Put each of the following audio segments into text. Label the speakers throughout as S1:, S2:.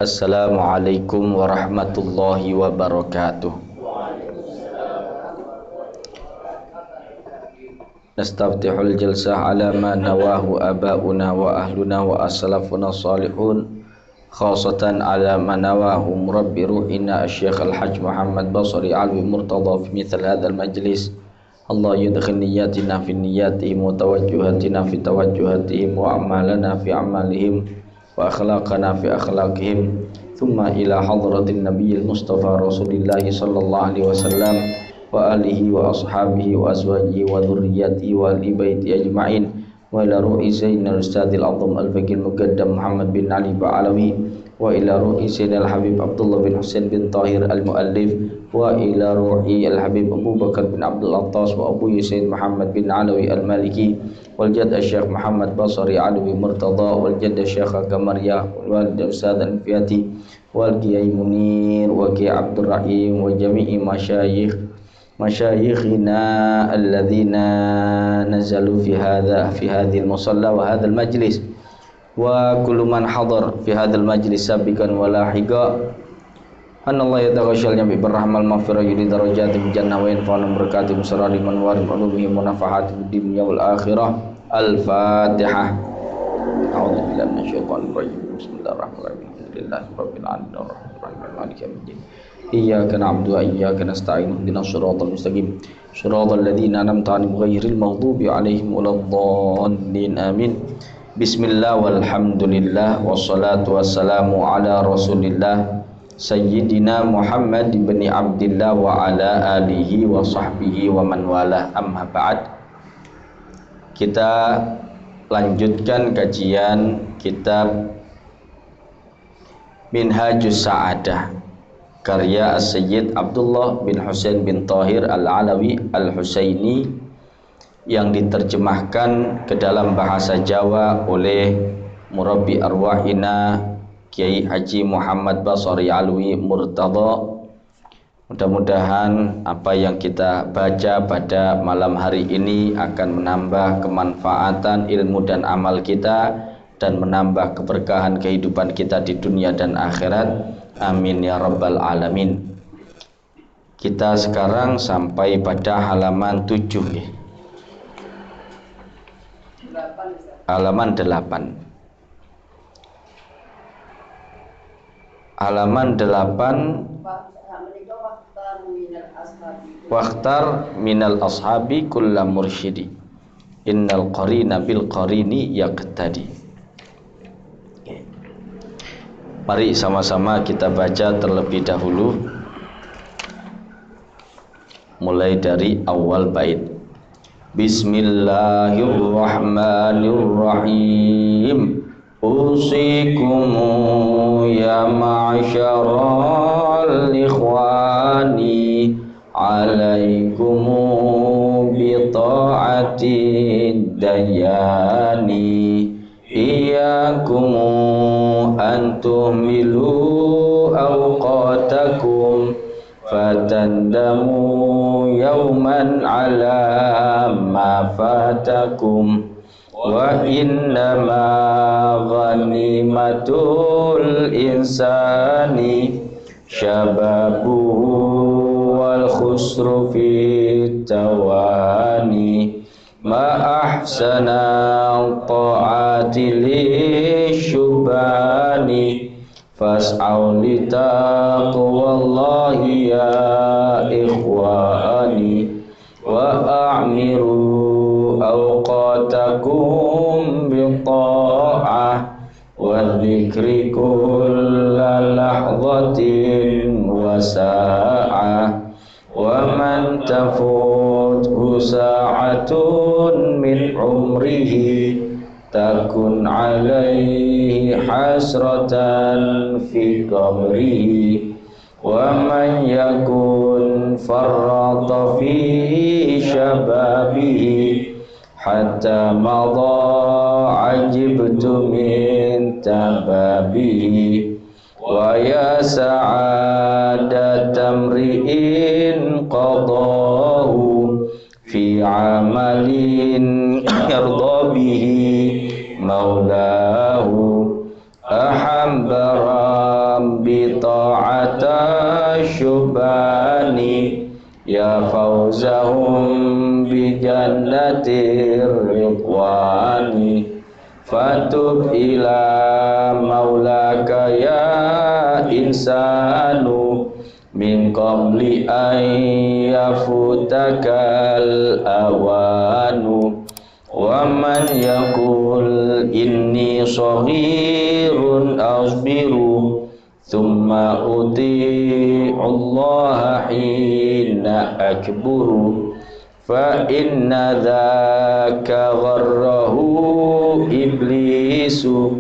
S1: Assalamualaikum warahmatullahi wabarakatuh. Nastaftihul jalsah ala ma nawahu aba'una wa ahluna wa aslafuna salihun, khasatan ala ma nawahu murabbi ruhina asy-syaikh al-hajj Muhammad Basri Alwi Murtadha fi mithal hadzal majlis. Allah yudkhil niyatina fi niyatihim wa tawajjuhatina fi tawajjuhatihim wa a'malana fi a'malihim wa akhlaqana fi akhlaqihim thumma ila hadratin nabiyil mustafa rasulillahi sallallahu alaihi wasallam wa alihi wa ashabihi wa azwajihi wa dhurriyyatihi wa ahli baiti ajma'in wa ila ruhi sayyidina al-ustadzil azam al-faqih muqaddam Muhammad bin Ali Ba'alawi wa ila ruhi sayyidina al-habib Abdullah bin Husain bin Tahir al-muallif wa ila ruhi al-habib Abu Bakar bin Abdul Attas wa Abu Sayyid Muhammad bin Alawi al-Maliki wal jadd asy-syaikh Muhammad Basri Alwi Murtadha wal jadd asy-syaikh Qamariyah wal walid Ustadz Al-Fiyati wal Qiyai Munir wa Qiyai Abdul Rahim wa jami'i masyayikhina alladzina nazalu fi hadhil musalla wa hadzal majlis wa kullu man hadar fi hadzal majlis sabiqan wa lahiqa. Anallahu yataghashshal bi birrahmal maghfirah yudi darajati bil jannah wa yanfa'u barakati musarrali man warid ulumi munafahati fid dunya wal akhirah. Al-Fatihah. A'udzu billahi minasyaitonir rajim. Bismillahirrahmanirrahim. Alhamdulillahirabbil alamin arrahmanirrahim maliki yaumiddin. Iyyaka na'budu wa iyyaka nasta'in ihdinas siratal mustaqim siratal ladzina an'amta 'alaihim ghairil maghdubi 'alaihim waladdallin. Amin. Bismillah walhamdulillah wassalatu wassalamu ala Rasulillah Sayyidina Muhammad bin Abdillah wa ala alihi wa sahbihi wa man wala, amma ba'd. Kita lanjutkan kajian kitab Minhajus Sa'adah karya As-Sayyid Abdullah bin Husain bin Tahir Al-Alawi Al-Husaini yang diterjemahkan ke dalam bahasa Jawa oleh murabbi arwahina Kiai Haji Muhammad Basri Alwi Murtadha. Mudah-mudahan apa yang kita baca pada malam hari ini akan menambah kemanfaatan ilmu dan amal kita dan menambah keberkahan kehidupan kita di dunia dan akhirat. Amin ya rabbal alamin. Kita sekarang sampai pada halaman 7 ya. Halaman 8. Halaman 8. Wakhtar minal ashabi kulla mursyidi innal qarina bil qarini yaqtadi. Mari sama-sama kita baca terlebih dahulu mulai dari awal bait. Bismillahirrahmanirrahim. Usikum ya ma'syaral ikhwani alaikum bi ta'atid dayani iyyakum an tuhmilu awqatakum fatandamu yawman ala ma fatakum wa innama ghanimatul insani syababuhu wal khusru fi tawani ma ahsana ta'ati li syubani fas'au li taqwallahi ya ikhwani wa a'miru awqatakum bi ta'ah wa dzikri kulla lahzatin wa sa'ah wa man tafuthu sa'atun min umrihi takun alaihi hasratan fi qabrihi wa man yakun farrata fi shababihi hatta madha ajibtu min tababihi wa ya sa'adata mri'in qadahu fi amalin yarda bihi maulahu ahabbara rubani ya fawzahum bi jannatir ridwani fatub ila maulaka ya insanu min qabli an yafutakal awanu wa man yaqul inni shaghirun asbiru thumma uti'ullaha hina akburu fa inna dhaka gharrahu iblisu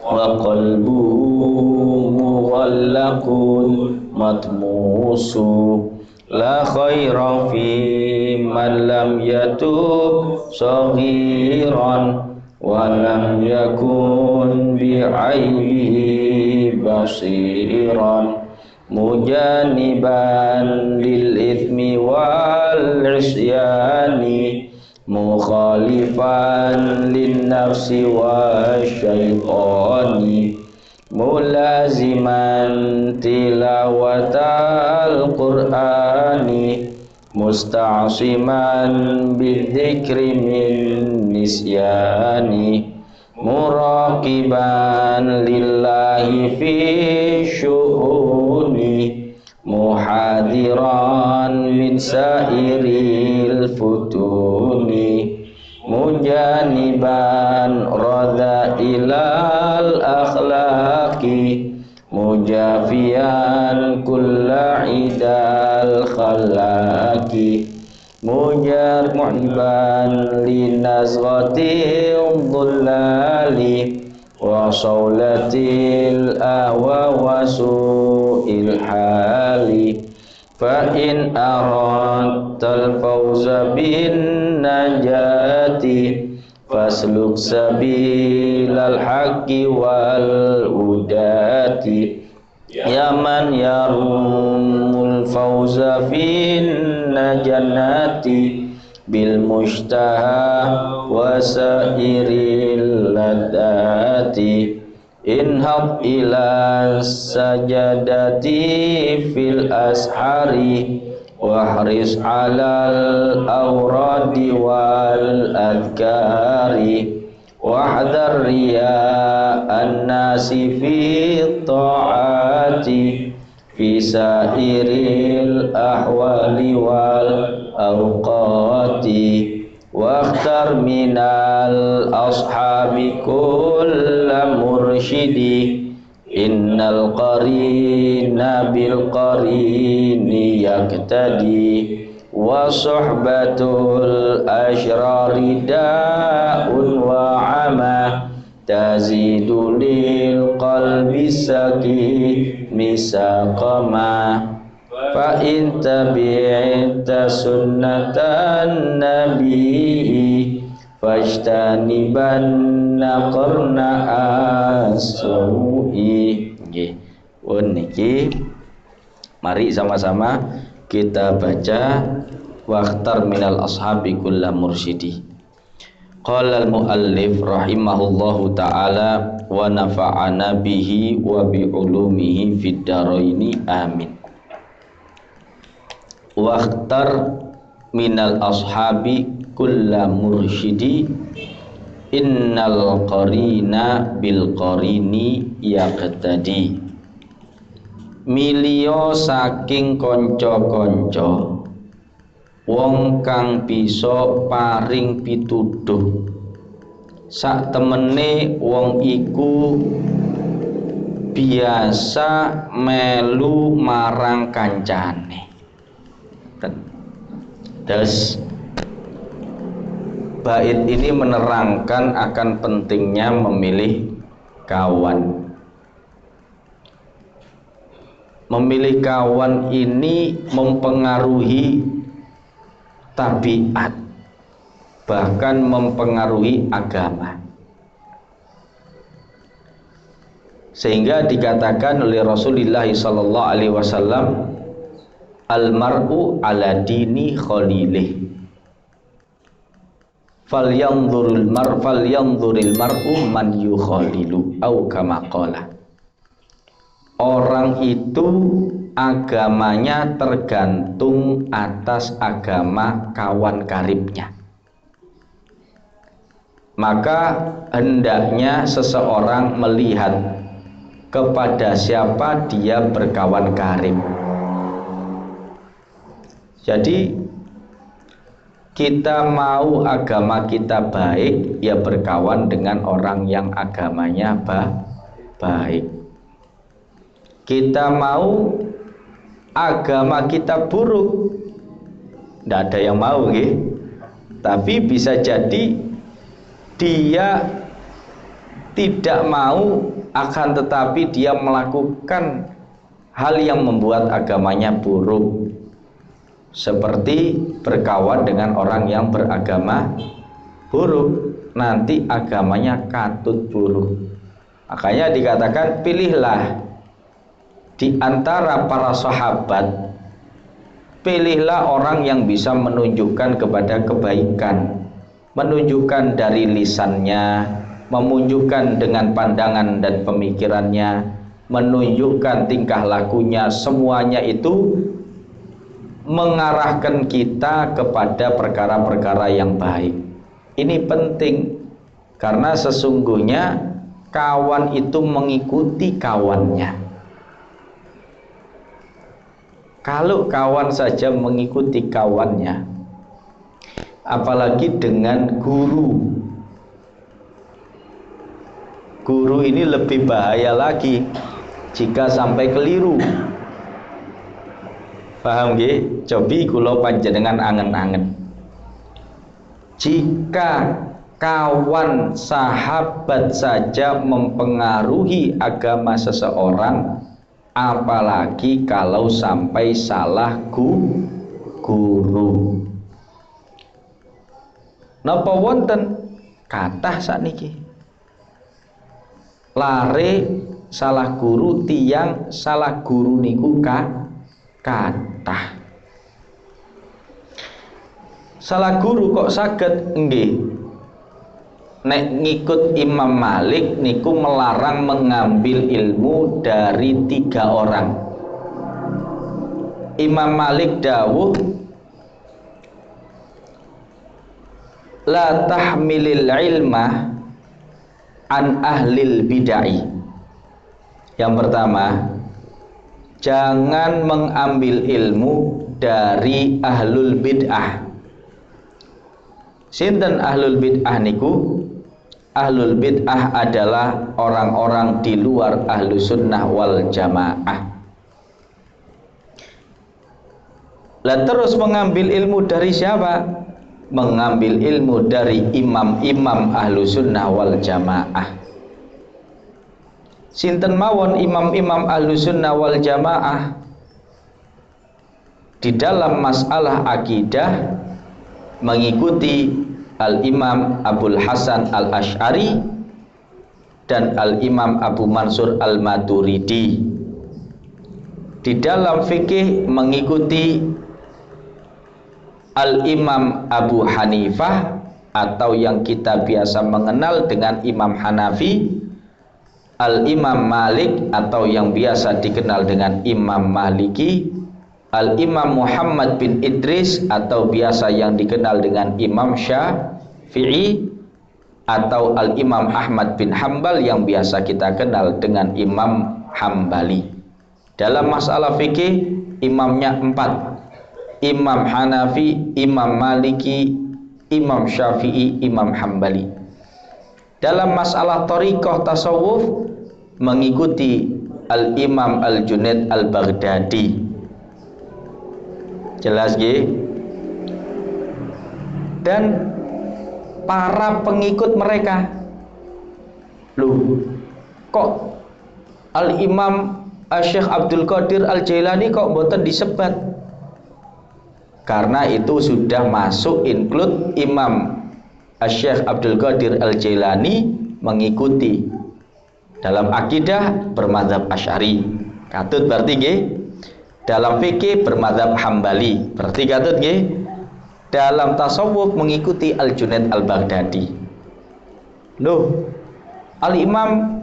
S1: wa qalbuhu mughallaqun matmusu la khaira fi man lam yatub saghiran wa lam yakun bi'aibihi basiran mujaniban lil ithmi wal isyani mukhalifan lin nafsi wasyaitani mulaziman tilawatal qur'ani musta'siman bidzikri min nisyani muraqiban lillahi fi syu'uni muhadiran min sairil futuni mujaniban radha ilal akhlaqi mujafiyan kulla idal khalaqi muhiban linazghatil dhullali wa sawlatil ahwa wa su'il hali fa in aradtal fawza bin najati fasluk sabilal haqqi wal udati ya man yarumul fawza fin jannati bil mustaha wa sairil ladati inhab ila sajadati fil ashari wahris alal awradi wal adhkari wahdhar riya'an nasi fi ta'ati fi sairil ahwali wal awqati wakhtar minal ashabi kulla mursyidi innal qarina bil qarini yaktadi wa suhbatul asyrari da'un wa ama tazidu lil qalbi sakimi saqama fa in tabi'ta sunnatan nabi fajtanibanna qarna as-su'i. Nggih. Pun niki mari sama-sama kita baca wakhtar minal ashabi kulla mursyidi. Qala al-muallif rahimahullahu ta'ala wa nafa'ana bihi wa bi ulumihi fid dharaini amin. Wakhtar minal ashabi kulla mursyidi innal qarina bil qarini yaqtadi. Milio saking kanca-kanca wong kang bisa paring pituduh sak temene wong iku biasa melu marang kancane. Terus bait ini menerangkan akan pentingnya memilih kawan. Memilih kawan ini mempengaruhi tabiat, bahkan mempengaruhi agama. Sehingga dikatakan oleh Rasulullah sallallahu alaihi wasallam, al-mar'u ala dini khalilih. Falyanzurul mar'u man yukhalilu au kama qala. orang itu agamanya tergantung atas agama kawan karibnya. Maka hendaknya seseorang melihat kepada siapa dia berkawan karib. Jadi kita mau agama kita baik, ya berkawan dengan orang yang agamanya baik. Kita mau agama kita buruk, tidak ada yang mau, gitu. Tapi bisa jadi dia tidak mau, akan tetapi dia melakukan hal yang membuat agamanya buruk, seperti berkawan dengan orang yang beragama buruk, nanti agamanya katut buruk. Makanya dikatakan pilihlah di antara para sahabat, pilihlah orang yang bisa menunjukkan kepada kebaikan, menunjukkan dari lisannya, menunjukkan dengan pandangan dan pemikirannya, menunjukkan tingkah lakunya, semuanya itu mengarahkan kita kepada perkara-perkara yang baik. Ini penting karena sesungguhnya kawan itu mengikuti kawannya. Kalau kawan saja mengikuti kawannya, apalagi dengan guru. Guru ini lebih bahaya lagi jika sampai keliru. Paham nggih? Cobi kula panjenengan angen-angen. Jika kawan sahabat saja mempengaruhi agama seseorang, apalagi kalau sampai salah guru. Napa wonten kathah sakniki lare salah guru, tiyang salah guru niku kathah. Salah guru kok saged nggih, nek ngikut Imam Malik niku melarang mengambil ilmu dari 3 orang. Imam Malik dawuh, la tahmilil ilma an ahlil bid'ah. Yang pertama, jangan mengambil ilmu dari ahlul bid'ah. Sinten ahlul bid'ah niku? Ahlul bid'ah adalah orang-orang di luar ahlu sunnah wal jamaah. Lah terus mengambil ilmu dari siapa? Mengambil ilmu dari imam-imam ahlu sunnah wal jamaah. Sinten mawon imam-imam ahlu sunnah wal jamaah? Di dalam masalah akidah mengikuti Al-Imam Abul Hasan Al-Asy'ari dan Al-Imam Abu Mansur Al-Maturidi. Di dalam fikih mengikuti Al-Imam Abu Hanifah atau yang kita biasa mengenal dengan Imam Hanafi, Al-Imam Malik atau yang biasa dikenal dengan Imam Maliki, Al-Imam Muhammad bin Idris atau biasa yang dikenal dengan Imam Syafi'i, atau Al-Imam Ahmad bin Hambal yang biasa kita kenal dengan Imam Hambali. Dalam masalah fikih imamnya 4: Imam Hanafi, Imam Maliki, Imam Syafi'i, Imam Hambali. Dalam masalah thariqah tasawuf mengikuti Al-Imam Al-Junaid Al-Baghdadi. Jelas nggih? Dan para pengikut mereka. Loh, kok Al-Imam Syekh Abdul Qadir Al-Jailani kok mboten disebat? Karena itu sudah masuk include Imam Syekh Abdul Qadir Al-Jailani mengikuti dalam akidah bermadzhab Asy'ari. Katut berarti nggih. Dalam fikih bermadzhab Hambali. Berarti katut nggih. Dalam tasawuf mengikuti Al-Junaid Al-Baghdadi. Loh, Al-Imam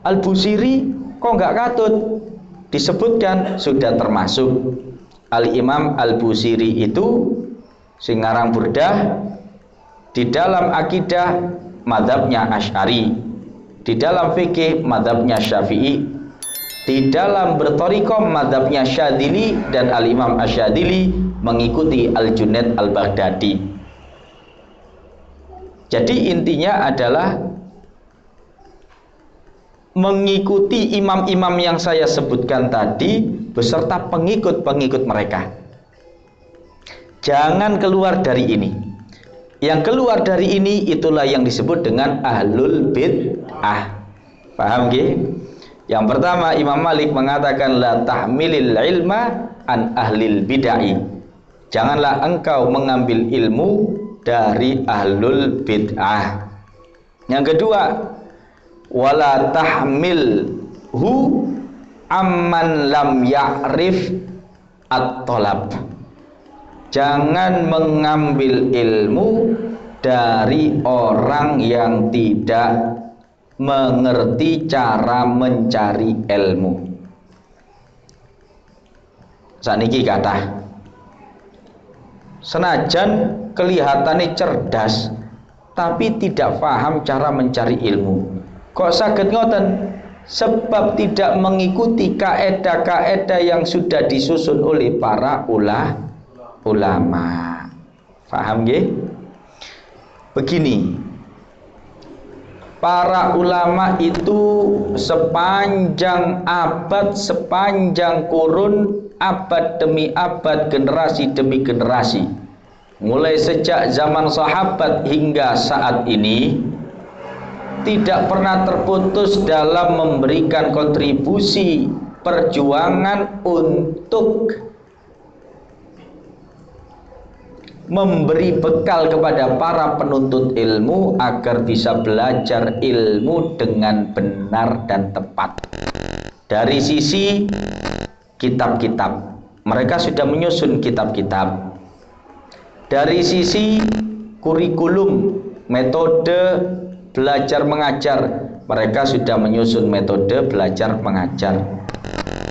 S1: Al-Busiri kok nggak katut? Disebutkan sudah termasuk. Al-Imam Al-Busiri itu sing ngarang Burdah, di dalam akidah mazhabnya Asy'ari, di dalam fikih mazhabnya Syafi'i, di dalam berthariqah mazhabnya Syadzili, dan Al-Imam Asy-Syadzili mengikuti Al-Junaid Al-Baghdadi. Jadi intinya adalah mengikuti imam-imam yang saya sebutkan tadi beserta pengikut-pengikut mereka. Jangan keluar dari ini. Yang keluar dari ini itulah yang disebut dengan ahlul bid'ah. Paham nggih? Yang pertama, Imam Malik mengatakan la tahmilil ilma an ahlil bid'ah. Janganlah engkau mengambil ilmu dari ahlul bid'ah. Yang kedua, wala tahmilhu amman lam ya'rif at-talab. Jangan mengambil ilmu dari orang yang tidak mengerti cara mencari ilmu. Saniki kathah senajan kelihatannya cerdas tapi tidak paham cara mencari ilmu. Kok saged ngoten? Sebab tidak mengikuti kaedah-kaedah yang sudah disusun oleh para ulama. Paham nggih? Begini, para ulama itu sepanjang abad, sepanjang kurun, abad demi abad, generasi demi generasi, mulai sejak zaman sahabat hingga saat ini, tidak pernah terputus dalam memberikan kontribusi perjuangan untuk memberi bekal kepada para penuntut ilmu agar bisa belajar ilmu dengan benar dan tepat. Dari sisi kitab-kitab, mereka sudah menyusun kitab-kitab. Dari sisi kurikulum, metode belajar mengajar, mereka sudah menyusun metode belajar mengajar.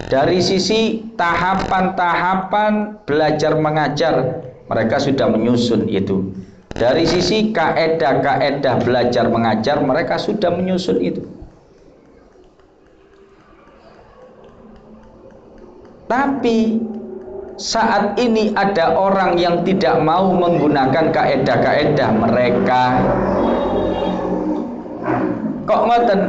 S1: Dari sisi tahapan-tahapan belajar mengajar, mereka sudah menyusun itu. Dari sisi kaedah-kaedah belajar mengajar, mereka sudah menyusun itu. Tapi saat ini ada orang yang tidak mau menggunakan kaedah-kaedah mereka. Kok ngoten?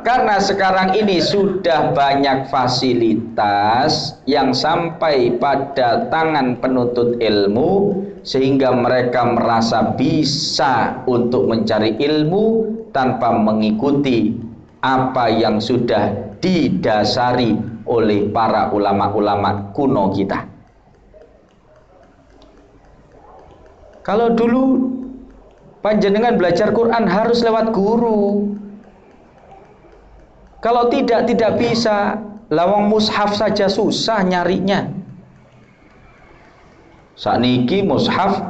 S1: Karena sekarang ini sudah banyak fasilitas yang sampai pada tangan penuntut ilmu, sehingga mereka merasa bisa untuk mencari ilmu tanpa mengikuti apa yang sudah didasari oleh para ulama-ulama kuno kita. Kalau dulu panjenengan belajar Quran harus lewat guru. Kalau tidak bisa. Lawang mushaf saja susah nyarinya. Sakniki mushaf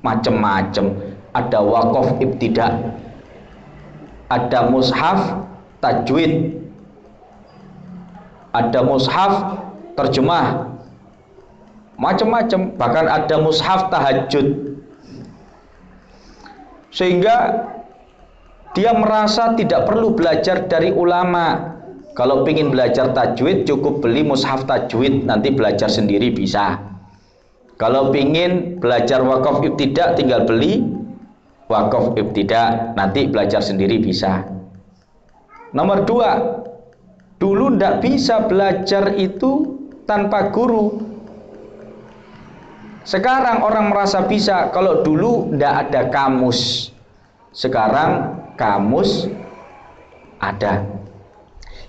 S1: macem-macem. Ada waqaf ibtidak, ada mushaf tajwid, ada mushaf terjemah, macam-macam. Bahkan ada mushaf tahajud. Sehingga dia merasa tidak perlu belajar dari ulama. Kalau ingin belajar tajwid cukup beli mushaf tajwid, nanti belajar sendiri bisa. Kalau ingin belajar waqaf ibtidak tinggal beli waqaf ibtidak, nanti belajar sendiri bisa. Nomor dua, dulu ndak bisa belajar itu tanpa guru. Sekarang orang merasa bisa. Kalau dulu ndak ada kamus, sekarang kamus ada.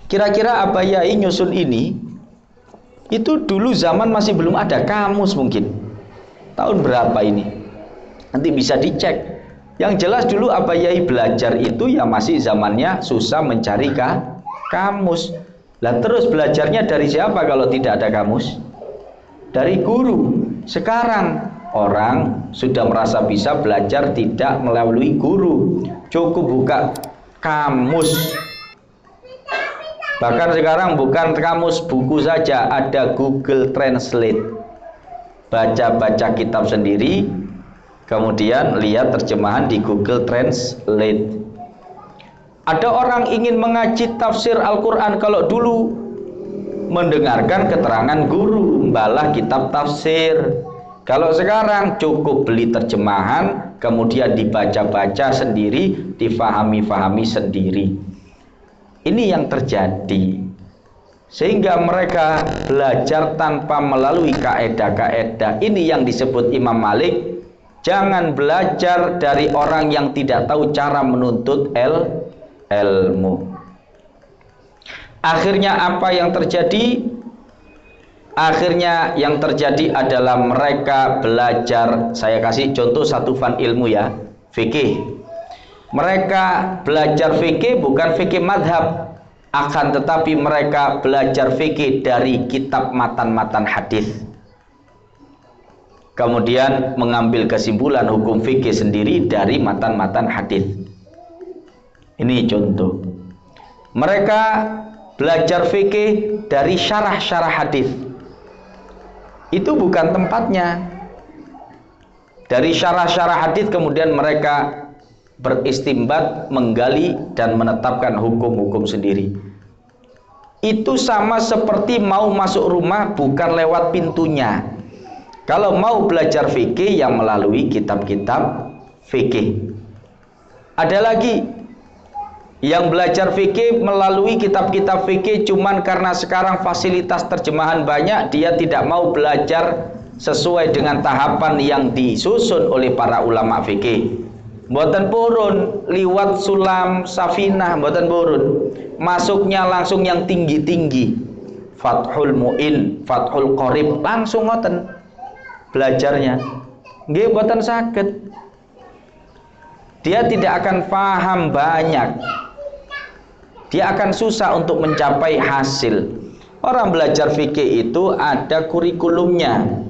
S1: Kira-kira Abah Yai nyusun ini, itu dulu zaman masih belum ada kamus mungkin. Tahun berapa ini? Nanti bisa dicek. Yang jelas dulu Abah Yai belajar itu ya masih zamannya susah mencari kamus. Lah terus belajarnya dari siapa kalau tidak ada kamus? Dari guru. Sekarang orang sudah merasa bisa belajar tidak melalui guru. Cukup buka kamus. Bahkan sekarang bukan kamus buku saja, ada Google Translate. Baca-baca kitab sendiri, kemudian lihat terjemahan di Google Translate. Ada orang ingin mengaji tafsir Al-Quran, kalau dulu mendengarkan keterangan guru, membalah kitab tafsir. Kalau sekarang cukup beli terjemahan, kemudian dibaca-baca sendiri, difahami-fahami sendiri. Ini yang terjadi, sehingga mereka belajar tanpa melalui kaedah-kaedah. Ini yang disebut Imam Malik, jangan belajar dari orang yang tidak tahu cara menuntut ilmu. Akhirnya apa yang terjadi? Akhirnya yang terjadi adalah mereka belajar, saya kasih contoh satu fan ilmu ya, fikih. Mereka belajar fikih bukan fikih madhab, akan tetapi mereka belajar fikih dari kitab matan-matan hadis. Kemudian mengambil kesimpulan hukum fikih sendiri dari matan-matan hadis. Ini contoh. Mereka belajar fikih dari syarah-syarah hadis. Itu bukan tempatnya. Dari syarah-syarah hadis kemudian mereka beristimbat, menggali dan menetapkan hukum-hukum sendiri. Itu sama seperti mau masuk rumah bukan lewat pintunya. Kalau mau belajar fikih yang melalui kitab-kitab fikih. Ada lagi yang belajar fikih melalui kitab-kitab fikih cuman karena sekarang fasilitas terjemahan banyak, dia tidak mau belajar sesuai dengan tahapan yang disusun oleh para ulama fikih. Mboten purun liwat sulam safinah, mboten purun. Masuknya langsung yang tinggi-tinggi. Fathul Mu'in, Fathul Qorib, langsung ngoten belajarnya. Nggih mboten saged. Dia tidak akan paham banyak. Dia akan susah untuk mencapai hasil. Orang belajar fikih itu ada kurikulumnya.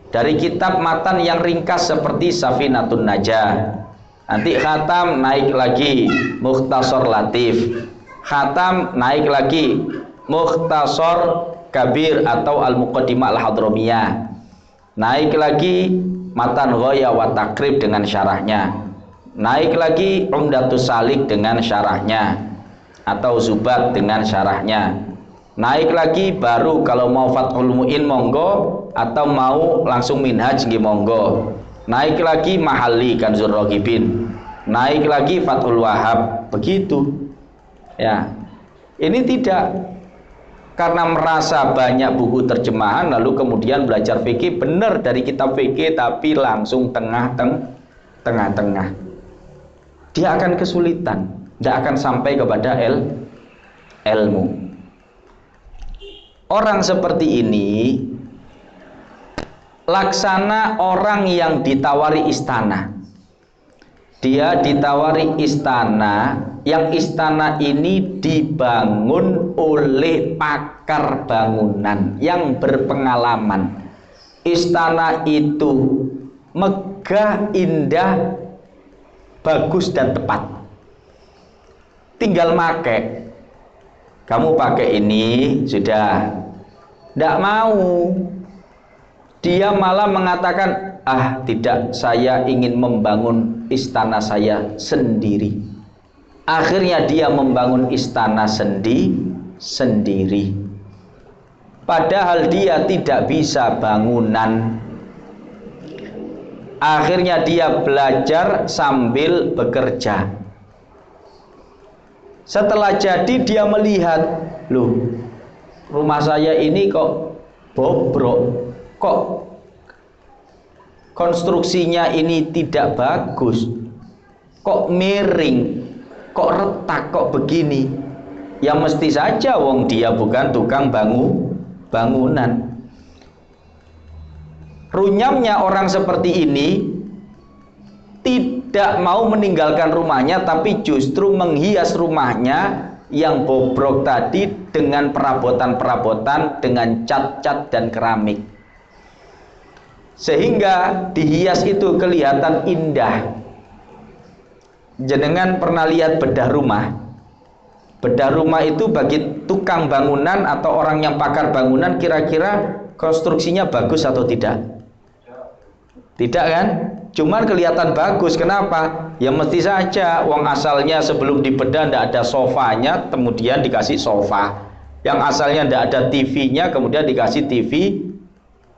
S1: Dari kitab matan yang ringkas seperti Safinatun Najah. Nanti khatam naik lagi Mukhtasar Latif, khatam naik lagi Mukhtasar Kabir atau Al-Muqaddimah Al-Hadramiyah, naik lagi Matan Ghaya wa Takrib dengan syarahnya, naik lagi Umdatus Salik dengan syarahnya atau Zubat dengan syarahnya, naik lagi baru kalau mau Fathul Mu'in monggo, atau mau langsung Minhaj nggih monggo. Naik lagi Mahalli Kanzur Raghibin, naik lagi Fathul Wahhab, begitu ya. Ini tidak karena merasa banyak buku terjemahan lalu kemudian belajar fikih benar dari kitab fikih tapi langsung tengah-tengah. Dia akan kesulitan, tidak akan sampai kepada ilmu. Orang seperti ini laksana orang yang ditawari istana. Dia ditawari istana, yang istana ini dibangun oleh pakar bangunan yang berpengalaman. Istana itu megah, indah, bagus dan tepat. Tinggal make. Kamu pakai ini sudah. Tidak mau. Dia malah mengatakan, tidak, saya ingin membangun istana saya sendiri. Akhirnya dia membangun istana sendiri. Padahal dia tidak bisa bangunan. Akhirnya dia belajar sambil bekerja. Setelah jadi dia melihat, loh, rumah saya ini kok bobrok. Kok konstruksinya ini tidak bagus, kok miring, kok retak, kok begini. Ya mesti saja wong dia bukan tukang bangunan. Runyamnya orang seperti ini tidak mau meninggalkan rumahnya, tapi justru menghias rumahnya yang bobrok tadi dengan perabotan-perabotan, dengan cat-cat dan keramik. Sehingga dihias itu kelihatan indah. Jenengan pernah lihat bedah rumah? Bedah rumah itu bagi tukang bangunan atau orang yang pakar bangunan, kira-kira konstruksinya bagus atau tidak? Tidak kan? Cuman kelihatan bagus. Kenapa? Ya mesti saja wong asalnya sebelum dibedah tidak ada sofanya, kemudian dikasih sofa. Yang asalnya tidak ada TV-nya, kemudian dikasih TV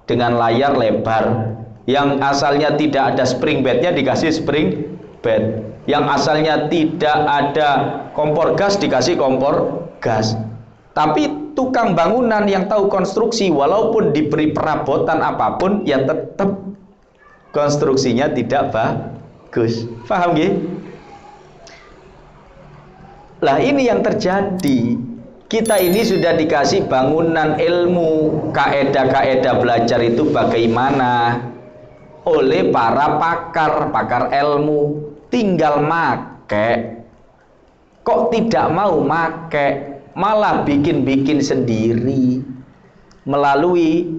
S1: dengan layar lebar. Yang asalnya tidak ada spring bed-nya dikasih spring bed. Yang asalnya tidak ada kompor gas dikasih kompor gas. Tapi tukang bangunan yang tahu konstruksi, walaupun diberi perabotan apapun, ya tetap konstruksinya tidak bagus. Paham nggih? Lah ini yang terjadi. Kita ini sudah dikasih bangunan ilmu, kaedah-kaedah belajar itu bagaimana oleh para pakar ilmu. Tinggal make, kok tidak mau make, malah bikin-bikin sendiri melalui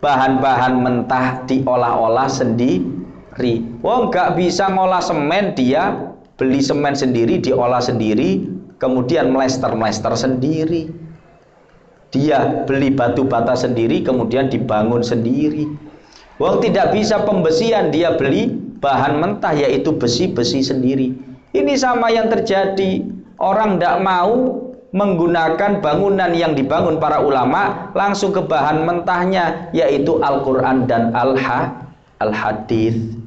S1: bahan-bahan mentah diolah-olah sendiri. Wong nggak bisa ngolah semen, dia beli semen sendiri, diolah sendiri, kemudian melester-melester sendiri. Dia beli batu bata sendiri, kemudian dibangun sendiri. Wong tidak bisa pembesian, dia beli bahan mentah yaitu besi-besi sendiri. Ini sama yang terjadi. Orang tidak mau menggunakan bangunan yang dibangun para ulama, langsung ke bahan mentahnya yaitu Al-Quran dan Al-Hadith.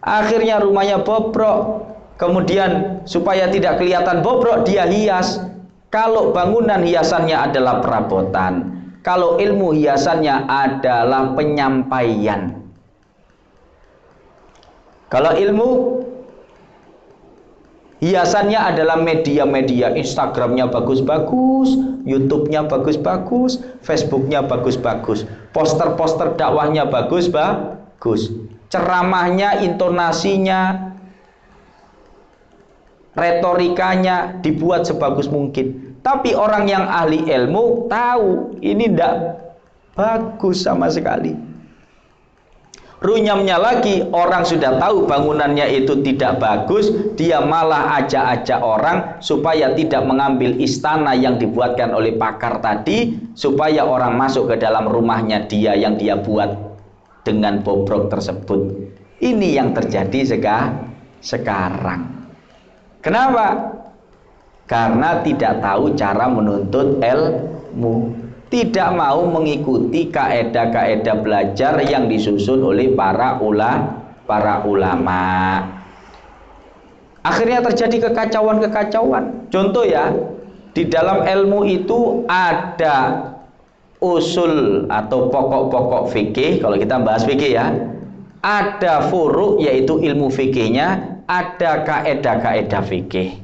S1: Akhirnya rumahnya bobrok. Kemudian supaya tidak kelihatan bobrok, dia hias. Kalau bangunan hiasannya adalah perabotan, kalau ilmu hiasannya adalah penyampaian. Kalau ilmu hiasannya adalah media-media, Instagramnya bagus-bagus, YouTube-nya bagus-bagus, Facebook-nya bagus-bagus, poster-poster dakwahnya bagus-bagus, ceramahnya, intonasinya, retorikanya dibuat sebagus mungkin. Tapi orang yang ahli ilmu tahu ini tidak bagus sama sekali. Runyamnya lagi, orang sudah tahu bangunannya itu tidak bagus, dia malah ajak-ajak orang supaya tidak mengambil istana yang dibuatkan oleh pakar tadi, supaya orang masuk ke dalam rumahnya dia yang dia buat dengan bobrok tersebut. Ini yang terjadi sekarang. Kenapa? Karena tidak tahu cara menuntut ilmu. Tidak mau mengikuti kaedah-kaedah belajar yang disusun oleh para ulama. Akhirnya terjadi kekacauan-kekacauan. Contoh ya, di dalam ilmu itu ada usul atau pokok-pokok fikih. Kalau kita bahas fikih ya, ada furu' yaitu ilmu fikihnya, ada kaedah-kaedah fikih.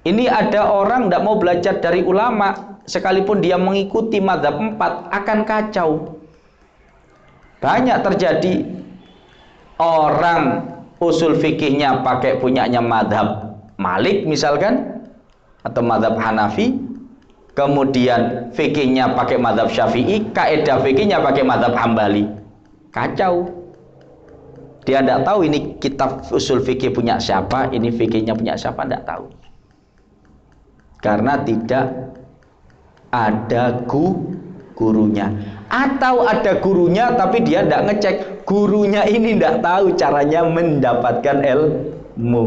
S1: Ini ada orang tidak mau belajar dari ulama, sekalipun dia mengikuti mazhab 4 akan kacau. Banyak terjadi orang usul fikihnya pakai punyanya mazhab Malik misalkan, atau mazhab Hanafi, kemudian fikihnya pakai mazhab Syafi'i, kaedah fikihnya pakai mazhab Hambali. Kacau. Dia tidak tahu ini kitab usul fikih punya siapa, ini fikihnya punya siapa, tidak tahu. Karena tidak ada gurunya. Atau ada gurunya tapi dia tidak ngecek, gurunya ini tidak tahu caranya mendapatkan ilmu.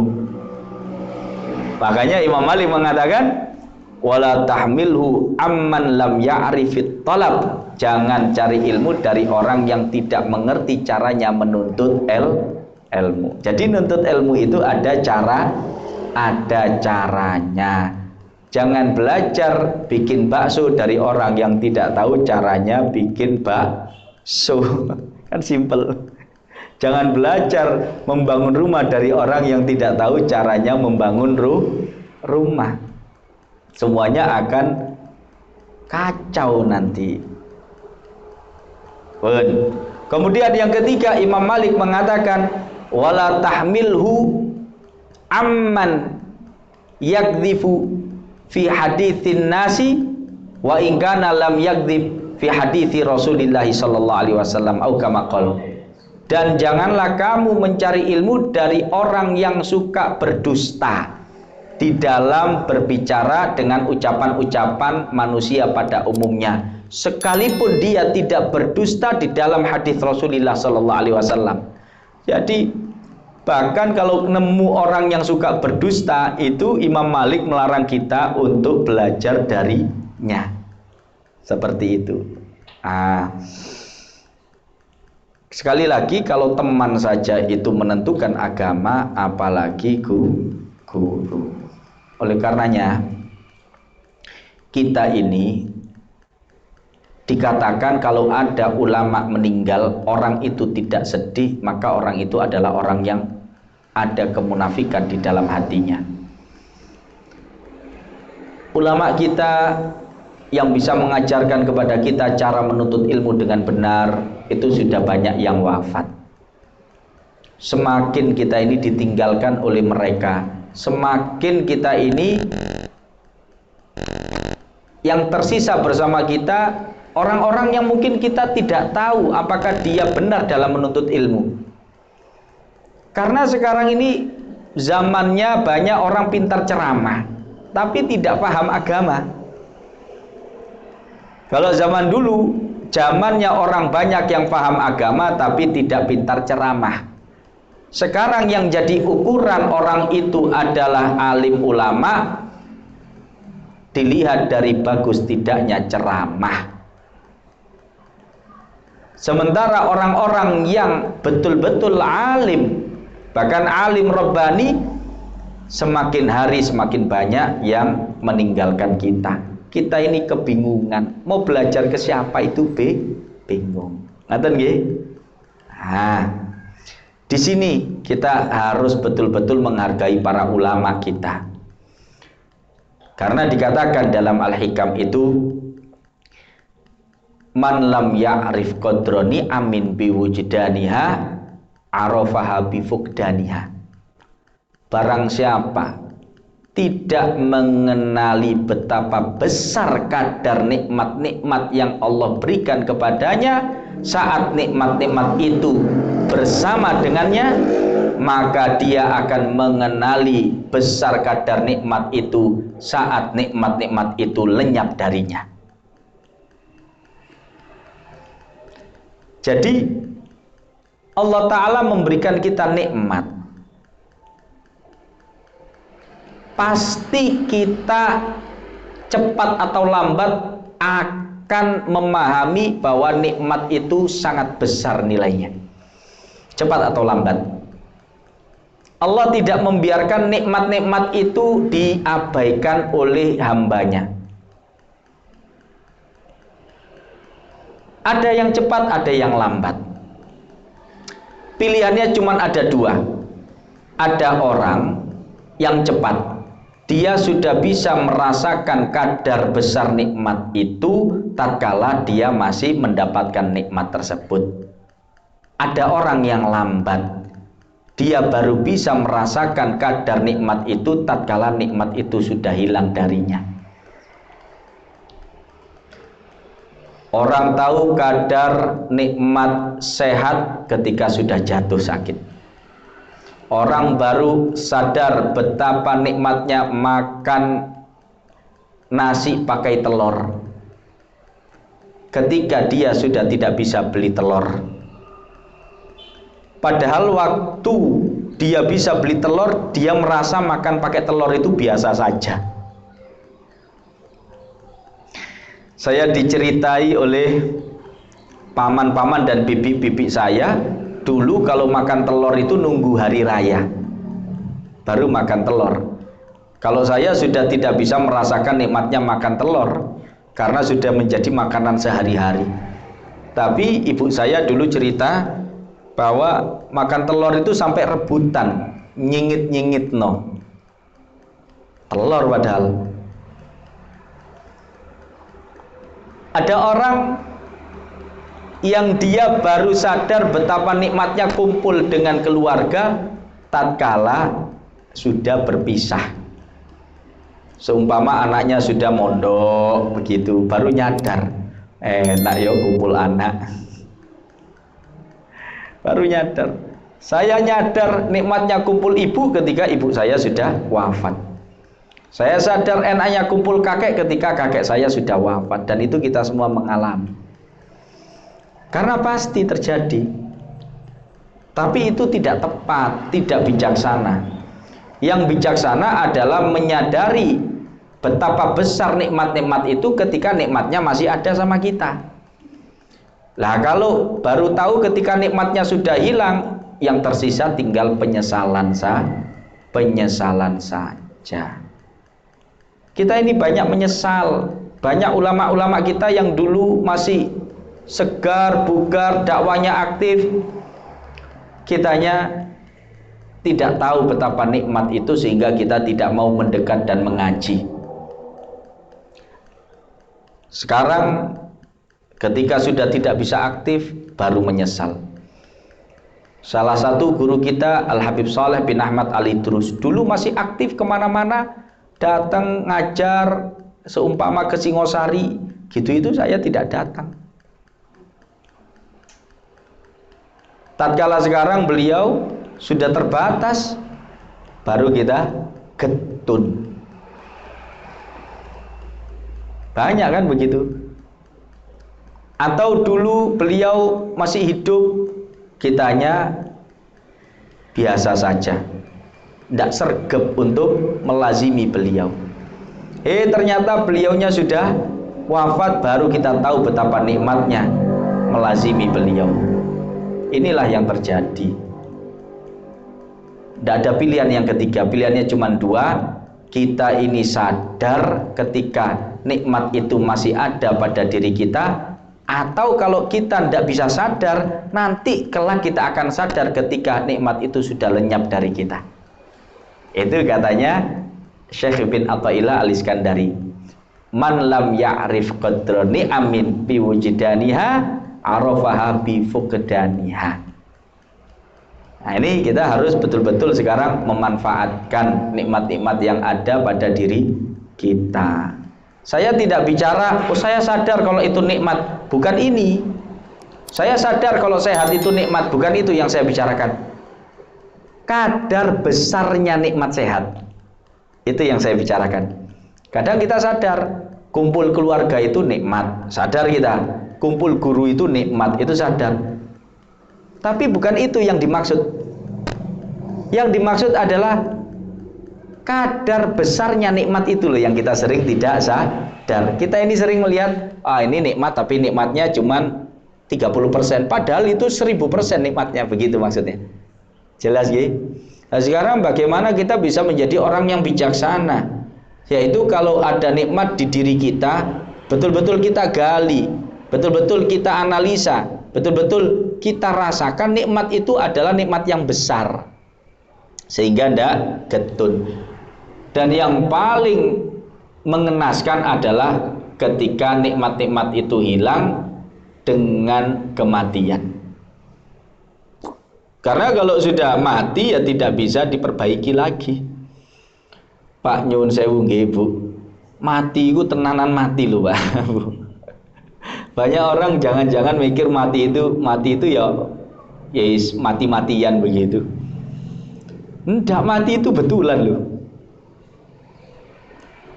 S1: Makanya Imam Malik mengatakan, wala tahmilhu amman lam ya'rifit talab. Jangan cari ilmu dari orang yang tidak mengerti caranya menuntut ilmu. Jadi nuntut ilmu itu ada caranya. Jangan belajar bikin bakso dari orang yang tidak tahu caranya bikin bakso. Kan simple. Jangan belajar membangun rumah dari orang yang tidak tahu caranya membangun rumah. Semuanya akan kacau nanti. Kemudian yang ketiga, Imam Malik mengatakan, wala tahmilhu amman yakdzifu fi haditsin nasi wa in kana lam yakdzib fi hadithi Rasulillah sallallahu alaihi wasallam au kama qala. Dan janganlah kamu mencari ilmu dari orang yang suka berdusta. di dalam berbicara dengan ucapan-ucapan manusia pada umumnya, sekalipun dia tidak berdusta di dalam hadis Rasulullah Sallallahu Alaihi Wasallam. Jadi bahkan kalau nemu orang yang suka berdusta, itu Imam Malik melarang kita untuk belajar darinya. Seperti itu. Sekali lagi, kalau teman saja itu menentukan agama, apalagi guru. Oleh karenanya, kita ini dikatakan kalau ada ulama meninggal, orang itu tidak sedih, maka orang itu adalah orang yang ada kemunafikan di dalam hatinya. Ulama kita yang bisa mengajarkan kepada kita cara menuntut ilmu dengan benar, itu sudah banyak yang wafat. Semakin kita ini ditinggalkan oleh mereka, semakin kita ini yang tersisa bersama kita orang-orang yang mungkin kita tidak tahu apakah dia benar dalam menuntut ilmu. Karena sekarang ini zamannya banyak orang pintar ceramah, tapi tidak paham agama. Kalau zaman dulu, zamannya orang banyak yang paham agama tapi tidak pintar ceramah. Sekarang yang jadi ukuran orang itu adalah alim ulama, dilihat dari bagus tidaknya ceramah. Sementara orang-orang yang betul-betul alim, bahkan alim Rabbani, semakin hari semakin banyak yang meninggalkan kita. Kita ini kebingungan, mau belajar ke siapa itu bingung. Ngaten nggih? Di sini kita harus betul-betul menghargai para ulama kita. Karena dikatakan dalam Al-Hikam itu, man lam ya'rif qadroni amin biwujdaniha arafaha bifukdaniha. Barang siapa tidak mengenali betapa besar kadar nikmat-nikmat yang Allah berikan kepadanya, saat nikmat-nikmat itu bersama dengannya, maka dia akan mengenali besar kadar nikmat itu saat nikmat-nikmat itu lenyap darinya. Jadi Allah Ta'ala memberikan kita nikmat, pasti kita cepat atau lambat akan memahami bahwa nikmat itu sangat besar nilainya. Cepat atau lambat Allah tidak membiarkan nikmat-nikmat itu diabaikan oleh hambanya. Ada yang cepat, ada yang lambat. Pilihannya cuma ada dua. Ada orang yang cepat, dia sudah bisa merasakan kadar besar nikmat itu tatkala dia masih mendapatkan nikmat tersebut. Ada orang yang lambat, dia baru bisa merasakan kadar nikmat itu tatkala nikmat itu sudah hilang darinya. Orang tahu kadar nikmat sehat ketika sudah jatuh sakit. Orang baru sadar betapa nikmatnya makan nasi pakai telur ketika dia sudah tidak bisa beli telur. Padahal waktu dia bisa beli telur, dia merasa makan pakai telur itu biasa saja. Saya diceritai oleh paman-paman dan bibi-bibi saya, dulu kalau makan telur itu nunggu hari raya baru makan telur. Kalau saya sudah tidak bisa merasakan nikmatnya makan telur karena sudah menjadi makanan sehari-hari. Tapi ibu saya dulu cerita bahwa makan telur itu sampai rebutan, nyingit-nyingit no telur. Padahal ada orang yang dia baru sadar betapa nikmatnya kumpul dengan keluarga tatkala sudah berpisah. Seumpama anaknya sudah mondok begitu, baru nyadar enak yo kumpul anak. Baru nyadar. Saya nyadar nikmatnya kumpul ibu ketika ibu saya sudah wafat. Saya sadar enaknya kumpul kakek ketika kakek saya sudah wafat, dan itu kita semua mengalami. Karena pasti terjadi. Tapi itu tidak tepat, tidak bijaksana. Yang bijaksana adalah menyadari betapa besar nikmat-nikmat itu ketika nikmatnya masih ada sama kita. Lah kalau baru tahu ketika nikmatnya sudah hilang, yang tersisa tinggal penyesalan saja. Kita ini banyak menyesal. Banyak ulama-ulama kita yang dulu masih segar, bugar, dakwanya aktif, kitanya tidak tahu betapa nikmat itu sehingga kita tidak mau mendekat dan mengaji. Sekarang ketika sudah tidak bisa aktif, baru menyesal. Salah satu guru kita Al-Habib Saleh bin Ahmad Al-Idrus dulu masih aktif kemana-mana, datang ngajar, seumpama ke Singosari gitu, itu saya tidak datang. Tatkala sekarang beliau sudah terbatas, baru kita getun. Banyak kan begitu. Atau dulu beliau masih hidup, kitanya biasa saja, tidak sergap untuk melazimi beliau. Ternyata beliaunya sudah wafat, baru kita tahu betapa nikmatnya melazimi beliau. Inilah yang terjadi. Tidak ada pilihan yang ketiga, pilihannya cuma dua. Kita ini sadar ketika nikmat itu masih ada pada diri kita, atau kalau kita tidak bisa sadar, nanti kelak kita akan sadar ketika nikmat itu sudah lenyap dari kita. Itu katanya Syekh bin Athaillah Al-Iskandari, man lam ya'rif qadra ni'amin bi wujdaniha arafaha bi fuqdaniha. Nah, ini kita harus betul-betul sekarang memanfaatkan nikmat-nikmat yang ada pada diri kita. Saya tidak bicara, saya sadar kalau itu nikmat, bukan ini. Saya sadar kalau sehat itu nikmat, bukan itu yang saya bicarakan. Kadar besarnya nikmat sehat, itu yang saya bicarakan. Kadang kita sadar kumpul keluarga itu nikmat, sadar kita. Kumpul guru itu nikmat, itu sadar. Tapi bukan itu yang dimaksud. Yang dimaksud adalah kadar besarnya nikmat itu loh yang kita sering tidak sadar. Kita ini sering melihat, ini nikmat, tapi nikmatnya cuma 30%, padahal itu 1000% nikmatnya, begitu maksudnya. Jelas ya? Nah, sekarang bagaimana kita bisa menjadi orang yang bijaksana? Yaitu kalau ada nikmat di diri kita, betul-betul kita gali, betul-betul kita analisa, betul-betul kita rasakan nikmat itu adalah nikmat yang besar, sehingga tidak getun. Dan yang paling mengenaskan adalah ketika nikmat-nikmat itu hilang dengan kematian. Karena kalau sudah mati ya tidak bisa diperbaiki lagi. Pak nyuwun sewu nggih Bu, mati itu tenanan mati loh Pak. Banyak orang jangan-jangan mikir mati itu ya mati-matian begitu. Enggak, mati itu betulan loh.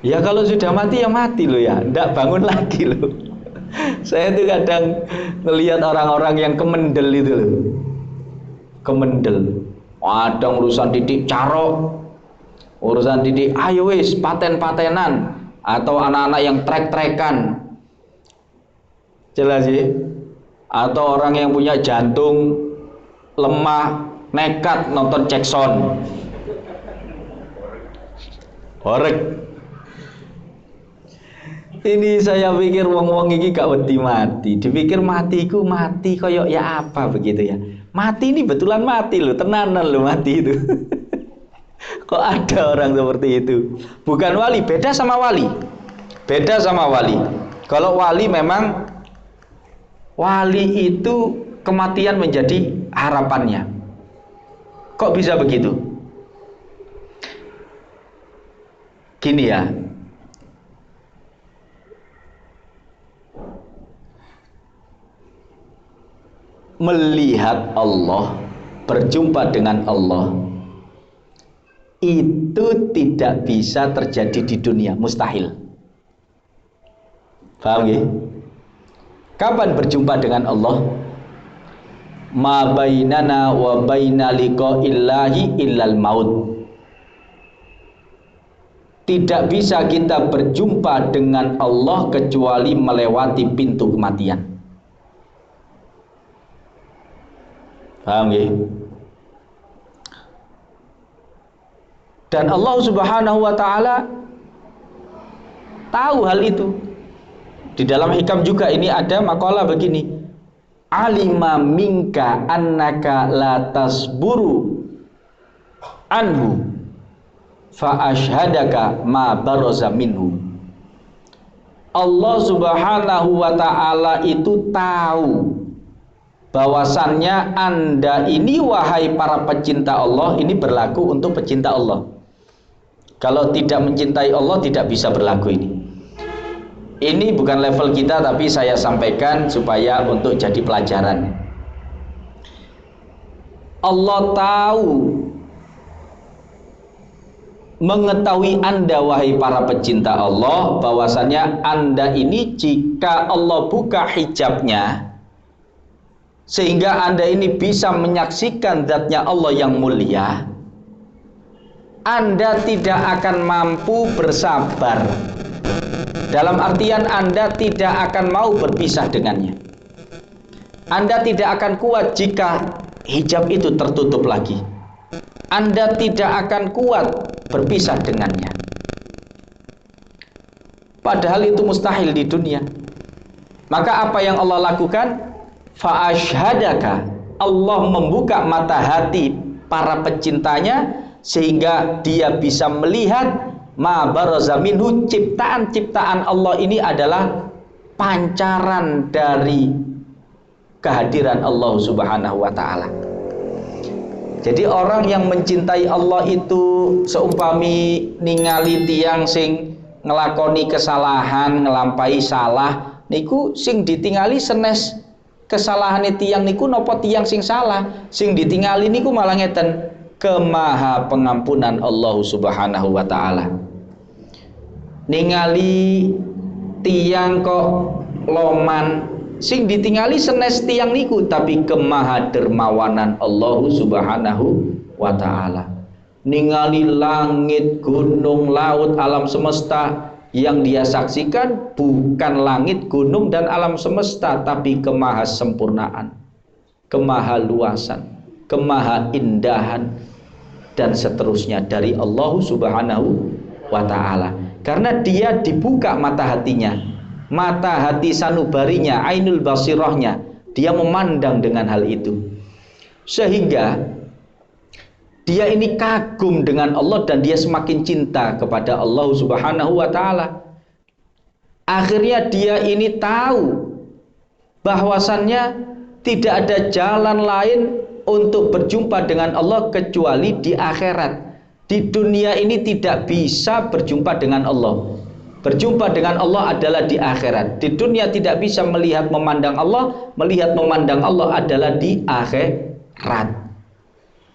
S1: Ya kalau sudah mati ya mati loh ya, enggak bangun lagi loh. Saya tuh kadang melihat orang-orang yang kemendel itu loh. Kemendel. Ada urusan didik carok, urusan didik ayo wis paten-patenan, atau anak-anak yang trek-trekan. Jelas sih? Atau orang yang punya jantung lemah nekat nonton Jackson. Horek. Ini saya pikir wong-wong iki gak wedi mati. Dipikir matiku mati koyok ya apa begitu ya. Mati ini betulan mati loh, tenanan loh mati itu. Kok ada orang seperti itu? Bukan wali, beda sama wali. Beda sama wali. Kalau wali memang wali itu kematian menjadi harapannya. Kok bisa begitu? Gini ya. Melihat Allah, berjumpa dengan Allah,
S2: itu tidak bisa terjadi di dunia, mustahil. Paham ya? Kapan berjumpa dengan Allah? Ma bainana wa baina liqa'illahi illal maut. Tidak bisa kita berjumpa dengan Allah kecuali melewati pintu kematian. Paham ya? Dan Allah Subhanahu wa taala tahu hal itu. Di dalam hikam juga ini ada makalah begini. Alima minka annaka la tasburu anhu fa ashhadaka ma baraza minhu. Allah Subhanahu wa taala itu tahu bahwasannya Anda ini, wahai para pecinta Allah, ini berlaku untuk pecinta Allah. Kalau tidak mencintai Allah tidak bisa berlaku ini. Ini bukan level kita, tapi saya sampaikan supaya untuk jadi pelajaran. Allah tahu, mengetahui Anda wahai para pecinta Allah, bahwasannya Anda ini jika Allah buka hijabnya sehingga Anda ini bisa menyaksikan zatnya Allah yang mulia, Anda tidak akan mampu bersabar. Dalam artian Anda tidak akan mau berpisah dengannya. Anda tidak akan kuat jika hijab itu tertutup lagi. Anda tidak akan kuat berpisah dengannya. Padahal itu mustahil di dunia. Maka apa yang Allah lakukan? Fa ashhadaka. Allah membuka mata hati para pecintanya sehingga dia bisa melihat ma baraza minhu, ciptaan-ciptaan Allah ini adalah pancaran dari kehadiran Allah Subhanahu wa taala. Jadi orang yang mencintai Allah itu seumpami ningali tiang sing ngelakoni kesalahan, ngelampahi salah niku, sing ditingali senes kesalahane tiang niku napa tiang sing salah, sing ditingali niku malah ngeten, kemaha pengampunan Allah Subhanahu wa taala. Ningali tiang kok loman, sing ditingali senes tiang niku, tapi kemaha dermawanan Allah Subhanahu wa taala. Ningali langit, gunung, laut, alam semesta, yang dia saksikan bukan langit, gunung dan alam semesta, tapi kemaha sempurnaan, kemaha luasan, kemaha indahan dan seterusnya dari Allah Subhanahu wa taala. Karena dia dibuka mata hatinya, mata hati sanubarinya, ainul basirahnya, dia memandang dengan hal itu, sehingga dia ini kagum dengan Allah dan dia semakin cinta kepada Allah Subhanahu wa taala. Akhirnya dia ini tahu bahwasannya tidak ada jalan lain untuk berjumpa dengan Allah kecuali di akhirat. Di dunia ini tidak bisa berjumpa dengan Allah. Berjumpa dengan Allah adalah di akhirat. Di dunia tidak bisa melihat memandang Allah. Melihat memandang Allah adalah di akhirat.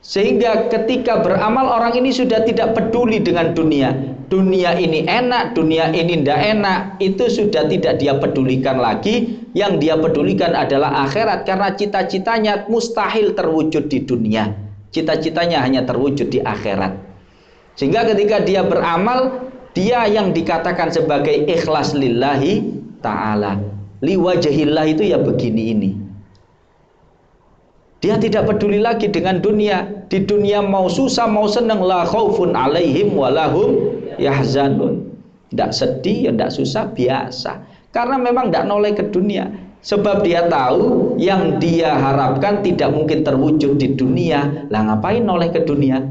S2: Sehingga ketika beramal, orang ini sudah tidak peduli dengan dunia. Dunia ini enak, dunia ini tidak enak, itu sudah tidak dia pedulikan lagi. Yang dia pedulikan adalah akhirat, karena cita-citanya mustahil terwujud di dunia. Cita-citanya hanya terwujud di akhirat. Sehingga ketika dia beramal, dia yang dikatakan sebagai ikhlas lillahi ta'ala, liwajahillah, itu ya begini ini. Dia tidak peduli lagi dengan dunia. Di dunia mau susah mau senang, la khaufun alaihim walahum yahzanun. Tidak sedih, ya tidak susah, biasa. Karena memang tidak noleh ke dunia. Sebab dia tahu yang dia harapkan tidak mungkin terwujud di dunia. Lah ngapain noleh ke dunia?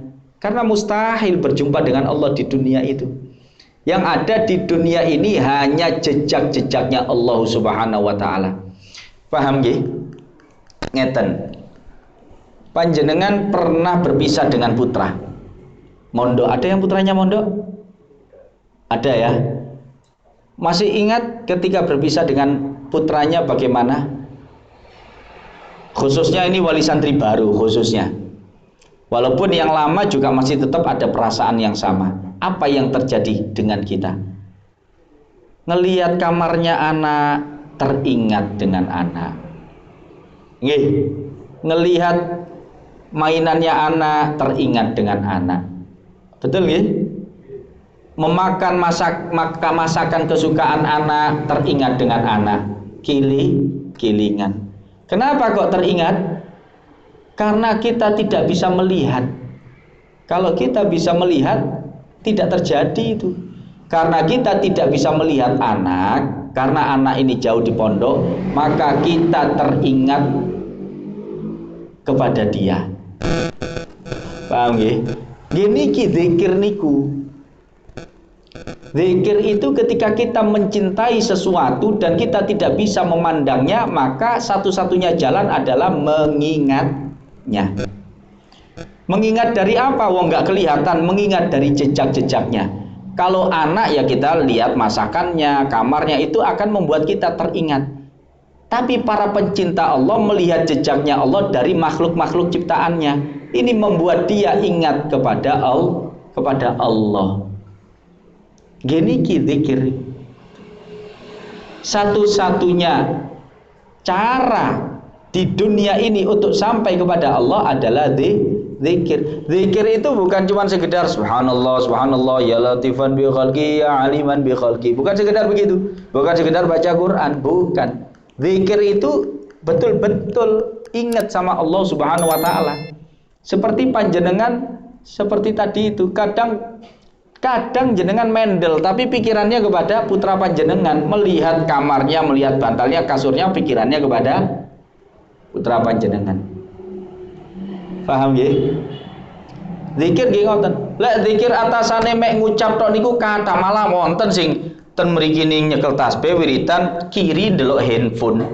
S2: Karena mustahil berjumpa dengan Allah di dunia itu. Yang ada di dunia ini hanya jejak-jejaknya Allah Subhanahu wa taala. Paham nggih? Ngeten. Panjenengan pernah berpisah dengan putra mondok? Ada yang putranya mondok? Ada ya? Masih ingat ketika berpisah dengan putranya bagaimana? Khususnya ini wali santri baru khususnya. Walaupun yang lama juga masih tetap ada perasaan yang sama. Apa yang terjadi dengan kita? Ngelihat kamarnya anak, teringat dengan anak. Nggih. Ngelihat mainannya anak, teringat dengan anak. Betul nggih? Memakan masakan kesukaan anak, teringat dengan anak. Kilingan. Kenapa kok teringat? Karena kita tidak bisa melihat. Kalau kita bisa melihat, tidak terjadi itu. Karena kita tidak bisa melihat anak, karena anak ini jauh di pondok, maka kita teringat kepada dia. Paham ya? Gini ki zikir niku. Zikir itu ketika kita mencintai sesuatu dan kita tidak bisa memandangnya, maka satu-satunya jalan adalah mengingatnya. Mengingat dari apa? Wong nggak kelihatan. Mengingat dari jejak-jejaknya. Kalau anak ya kita lihat masakannya, kamarnya, itu akan membuat kita teringat. Tapi para pencinta Allah melihat jejaknya Allah dari makhluk-makhluk ciptaannya. Ini membuat dia ingat kepada Allah. Gini ki zikir. Satu-satunya cara di dunia ini untuk sampai kepada Allah adalah zikir. Zikir itu bukan cuma sekedar subhanallah, subhanallah, ya latifan bi khalqi, ya aliman bi khalqi. Bukan sekedar begitu. Bukan sekedar baca Quran, bukan. Zikir itu betul-betul ingat sama Allah Subhanahu wa taala. Seperti panjenengan seperti tadi itu, kadang jenengan mendel tapi pikirannya kepada putra panjenengan, melihat kamarnya, melihat bantalnya, kasurnya, pikirannya kepada putra panjenengan. Paham nggih? Zikir nggih ngoten. Lek zikir atasane mek ngucap tok niku kata malah wonten sing ten mriki ning nyekel tasbih wiritan kiri ndelok handphone.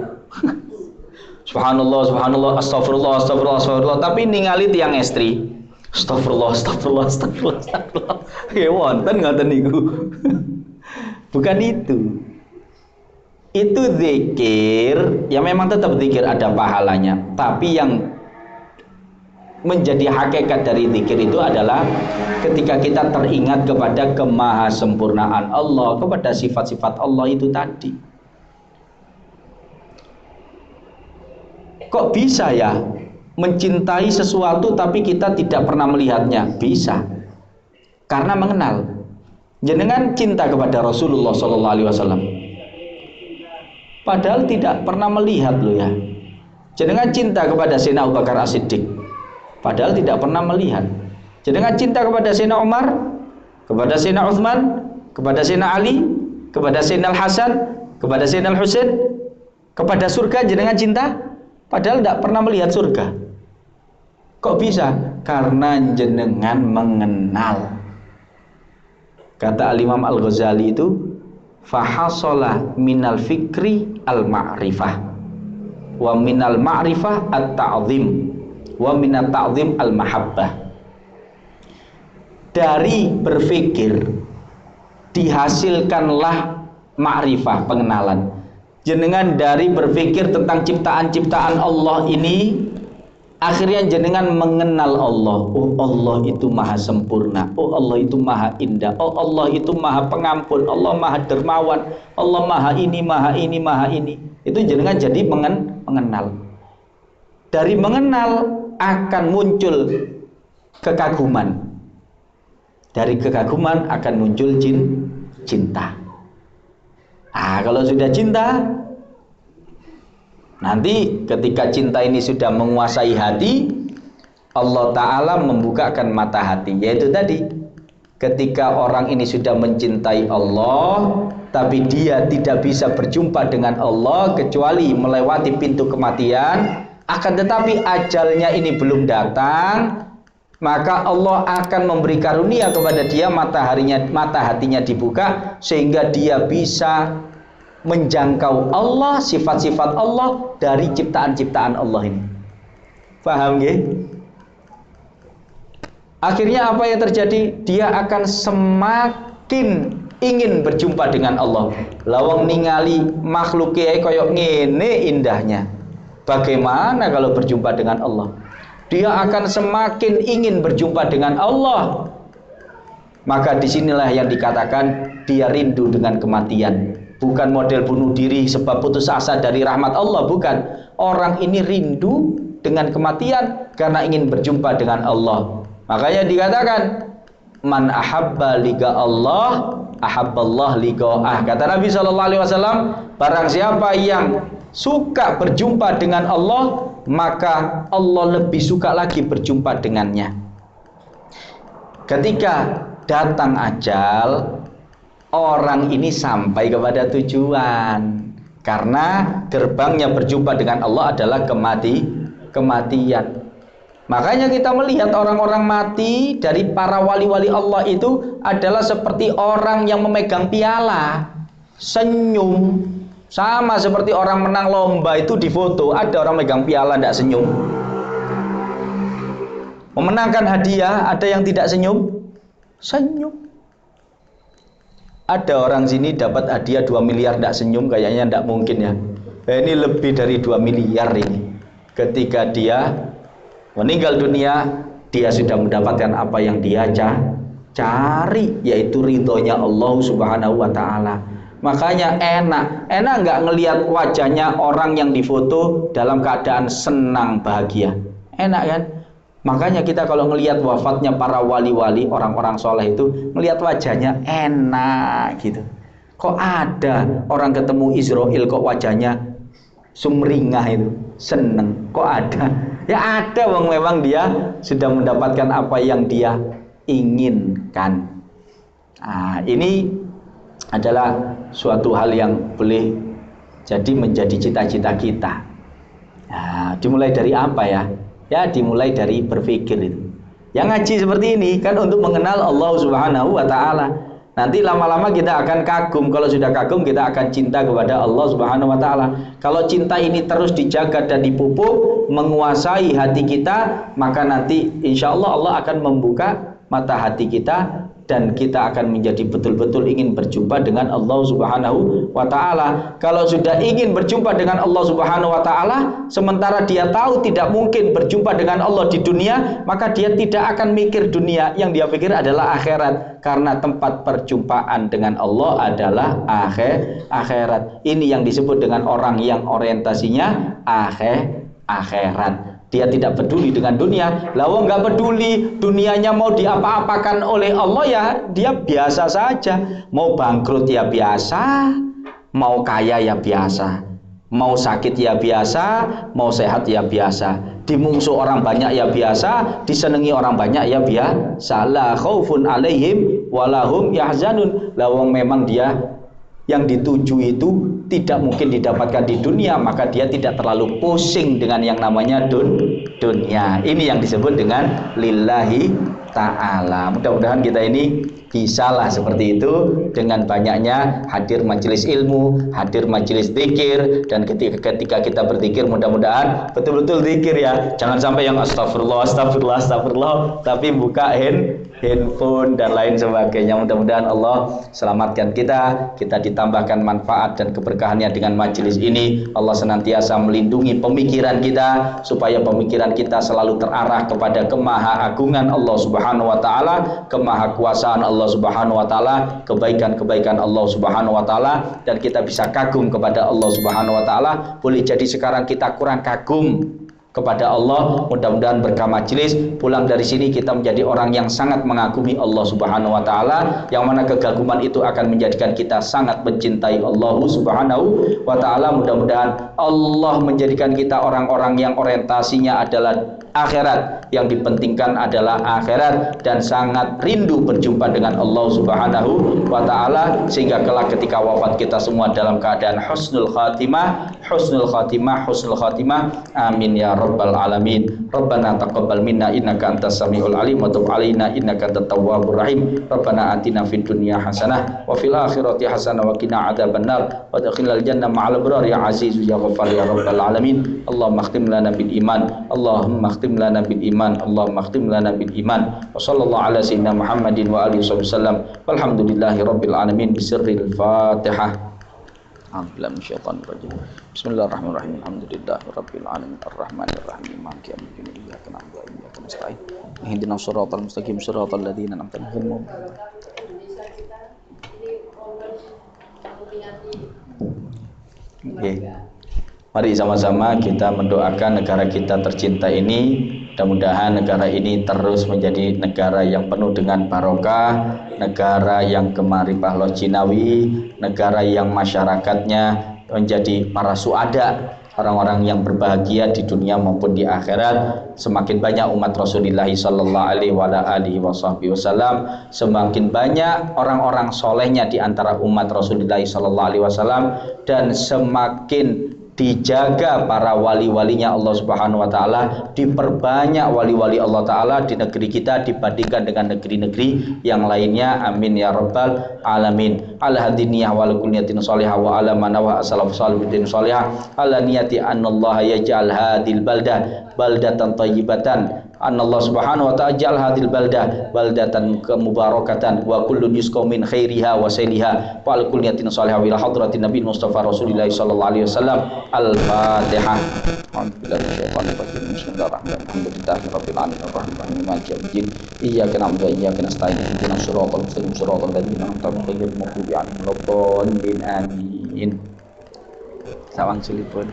S2: Subhanallah, subhanallah, astagfirullah, astagfirullah, astagfirullah, tapi ningali tiyang estri. Astagfirullah, astagfirullah, astagfirullah, astagfirullah. Ya wonten ngoten niku. Bukan itu. Itu zikir, ya memang tetap zikir ada pahalanya, tapi yang menjadi hakikat dari zikir itu adalah ketika kita teringat kepada kemahasempurnaan Allah, kepada sifat-sifat Allah itu tadi. Kok bisa ya mencintai sesuatu tapi kita tidak pernah melihatnya? Bisa. Karena mengenal. Jenengan cinta kepada Rasulullah SAW, padahal tidak pernah melihat loh ya. Jenengan cinta kepada Sayyidina Abu Bakar As-Siddiq, padahal tidak pernah melihat. Jenengan cinta kepada Sayyidina Umar, kepada Sayyidina Utsman, kepada Sayyidina Ali, kepada Sayyidina Al-Hasan, kepada Sayyidina Al-Husain, kepada surga jenengan cinta, padahal tidak pernah melihat surga. Kok bisa? Karena jenengan mengenal. Kata Al-Imam Al-Ghazali itu, fahasola minal fikri al-ma'rifah, wa minal ma'rifah at-ta'zim, wa minat ta'zim al-mahabbah. Dari berpikir dihasilkanlah ma'rifah, pengenalan. Jenengan dari berpikir tentang ciptaan-ciptaan Allah ini, akhirnya jenengan mengenal Allah. Oh, Allah itu maha sempurna. Oh, Allah itu maha indah. Oh, Allah itu maha pengampun. Allah maha dermawan. Allah maha ini, maha ini, maha ini. Itu jenengan jadi mengenal. Dari mengenal akan muncul kekaguman. Dari kekaguman akan muncul cinta. Kalau sudah cinta, nanti ketika cinta ini sudah menguasai hati, Allah Ta'ala membukakan mata hati. Yaitu tadi, ketika orang ini sudah mencintai Allah, tapi dia tidak bisa berjumpa dengan Allah kecuali melewati pintu kematian, akan tetapi ajalnya ini belum datang, maka Allah akan memberi karunia kepada dia, mata hatinya dibuka, sehingga dia bisa menjangkau Allah, sifat-sifat Allah dari ciptaan-ciptaan Allah ini. Paham nggih? Akhirnya apa yang terjadi? Dia akan semakin ingin berjumpa dengan Allah. Lawang ningali makhluk koyok ngene indahnya. Bagaimana kalau berjumpa dengan Allah? dia akan semakin ingin berjumpa dengan Allah. Maka disinilah yang dikatakan dia rindu dengan kematian. Bukan model bunuh diri sebab putus asa dari rahmat Allah, bukan. Orang ini rindu dengan kematian karena ingin berjumpa dengan Allah. Makanya dikatakan man ahabba liqa Allah ahabballah liqa'ah. Kata Nabi SAW, barang siapa yang suka berjumpa dengan Allah, maka Allah lebih suka lagi berjumpa dengannya. Ketika datang ajal, orang ini sampai kepada tujuan, karena gerbangnya berjumpa dengan Allah adalah kematian. Makanya kita melihat orang-orang mati dari para wali-wali Allah itu adalah seperti orang yang memegang piala, senyum. Sama seperti orang menang lomba itu di foto, ada orang megang piala tidak senyum. Memenangkan hadiah, ada yang tidak senyum? Senyum. Ada orang sini dapat hadiah 2 miliar tidak senyum, kayaknya tidak mungkin ya. Ini lebih dari 2 miliar ini. Ketika dia meninggal dunia, dia sudah mendapatkan apa yang dia cari, yaitu ridhonya Allah Subhanahu wa Ta'ala. Makanya enak nggak ngelihat wajahnya orang yang difoto dalam keadaan senang bahagia? Enak kan? Makanya kita kalau ngelihat wafatnya para wali-wali, orang-orang soleh itu, ngelihat wajahnya enak gitu. Kok ada orang ketemu Israel kok wajahnya sumringah itu, seneng? Kok ada? Ya ada, memang dia sudah mendapatkan apa yang dia inginkan. Nah, ini adalah suatu hal yang boleh jadi menjadi cita-cita kita. Nah, dimulai dari apa ya? Ya dimulai dari berpikir itu. Yang ngaji seperti ini kan untuk mengenal Allah Subhanahu wa Ta'ala. Nanti lama-lama kita akan kagum. Kalau sudah kagum, kita akan cinta kepada Allah Subhanahu wa Ta'ala. Kalau cinta ini terus dijaga dan dipupuk, menguasai hati kita, maka nanti insya Allah Allah akan membuka mata hati kita, dan kita akan menjadi betul-betul ingin berjumpa dengan Allah Subhanahu wa Ta'ala. Kalau sudah ingin berjumpa dengan Allah Subhanahu wa Ta'ala, sementara dia tahu tidak mungkin berjumpa dengan Allah di dunia, maka dia tidak akan mikir dunia. Yang dia pikir adalah akhirat, karena tempat perjumpaan dengan Allah adalah akhirat. Ini yang disebut dengan orang yang orientasinya akhirat. Dia tidak peduli dengan dunia. Lalu nggak peduli dunianya mau diapa-apakan oleh Allah, ya dia biasa saja. Mau bangkrut ya biasa, mau kaya ya biasa, mau sakit ya biasa, mau sehat ya biasa, dimungsu orang banyak ya biasa, disenangi orang banyak ya biasa. La khaufun alaihim walahum yahzanun. Lalu memang dia yang dituju itu tidak mungkin didapatkan di dunia, maka dia tidak terlalu pusing dengan yang namanya dunia. Ini yang disebut dengan lillahi ta'ala. Mudah-mudahan kita ini bisalah seperti itu, dengan banyaknya hadir majelis ilmu, hadir majelis zikir, dan ketika kita berzikir mudah-mudahan betul-betul zikir ya. Jangan sampai yang astagfirullah, tapi buka handphone dan lain sebagainya. Mudah-mudahan Allah selamatkan kita ditambahkan manfaat dan keberkahannya dengan majelis ini. Allah senantiasa melindungi pemikiran kita, supaya pemikiran kita selalu terarah kepada kemahaagungan Allah Subhanahu wa Ta'ala, kemahakuasaan Allah Subhanahu wa Ta'ala, kebaikan-kebaikan Allah Subhanahu wa Ta'ala, dan kita bisa kagum kepada Allah Subhanahu wa Ta'ala. Boleh jadi sekarang kita kurang kagum kepada Allah, mudah-mudahan berkah majelis pulang dari sini kita menjadi orang yang sangat mengagumi Allah Subhanahu wa Ta'ala, yang mana kegaguman itu akan menjadikan kita sangat mencintai Allah Subhanahu wa Ta'ala. Mudah-mudahan Allah menjadikan kita orang-orang yang orientasinya adalah akhirat, yang dipentingkan adalah akhirat, dan sangat rindu berjumpa dengan Allah Subhanahu wa Ta'ala, sehingga kelak ketika wafat kita semua dalam keadaan husnul khatimah. Amin ya rabbal alamin. Rabbana taqabbal minna innaka antas samiul alim wa tub alaina innaka antat tawwabur rahim. Rabbana atina fid dunya hasanah wa fil akhirati hasanah wa qina adzabannar wa adkhilnal jannah ma'al abrar ya azizu ya ghaffar ya rabbal alamin. Allahumma khtim lana bil iman, Allahumma khtim lana bil iman, Allahumma khtim lana bil iman. Wa sallallahu ala sayyidina Muhammadin wa alihi wasallam. Walhamdulillahi rabbil alamin. Bisirril Fatihah.
S1: Alhamdulillah minasyaitonir rajim. Bismillahirrahmanirrahim. Alhamdulillahirabbil alamin arrahmanir rahim maliki yaumiddin iyyaka na'budu wa iyyaka nasta'in. Ihdinas siratal mustaqim siratal ladzina an'amta 'alaihim. Oke. Mari sama-sama kita mendoakan negara kita tercinta ini. Mudah-mudahan negara ini terus menjadi negara yang penuh dengan barokah, negara yang gemar pahlawan Cinawi, negara yang masyarakatnya menjadi para suada, orang-orang yang berbahagia di dunia maupun di akhirat. Semakin banyak umat Rasulullah sallallahu alaihi wasallam, semakin banyak orang-orang solehnya di antara umat Rasulullah sallallahu alaihi wasallam, dan semakin dijaga para wali-walinya Allah Subhanahu wa taala, diperbanyak wali-wali Allah taala di negeri kita dibandingkan dengan negeri-negeri yang lainnya. Amin ya rabbal alamin. Ala hadiniyah wa ala kulliyatin shalihah wa ala manawa as-salaf salihin shalihah ala niyati annallaha yaj'al hadil baldah baldatan thayyibatan. Allah Subhanahu wa ta'ala ja'al hadil baldah baldatan mubarakatan wa kullu yusqa min khairiha wa sayliha wa al kulliyatin salihah ila hadratin nabi Mustafa Rasulillah sallallahu alaihi wasallam. Al-Fatihah. Bismillahirrahmanirrahim. Alhamdulillahirabbil maliki yaumiddin iyyaka na'budu wa iyyaka nasta'in ihdinas siratal mustaqim siratal ladzina an'amta 'alaihim ghairil maghdubi 'alaihim waladdallin. Amin. Sawang silipun.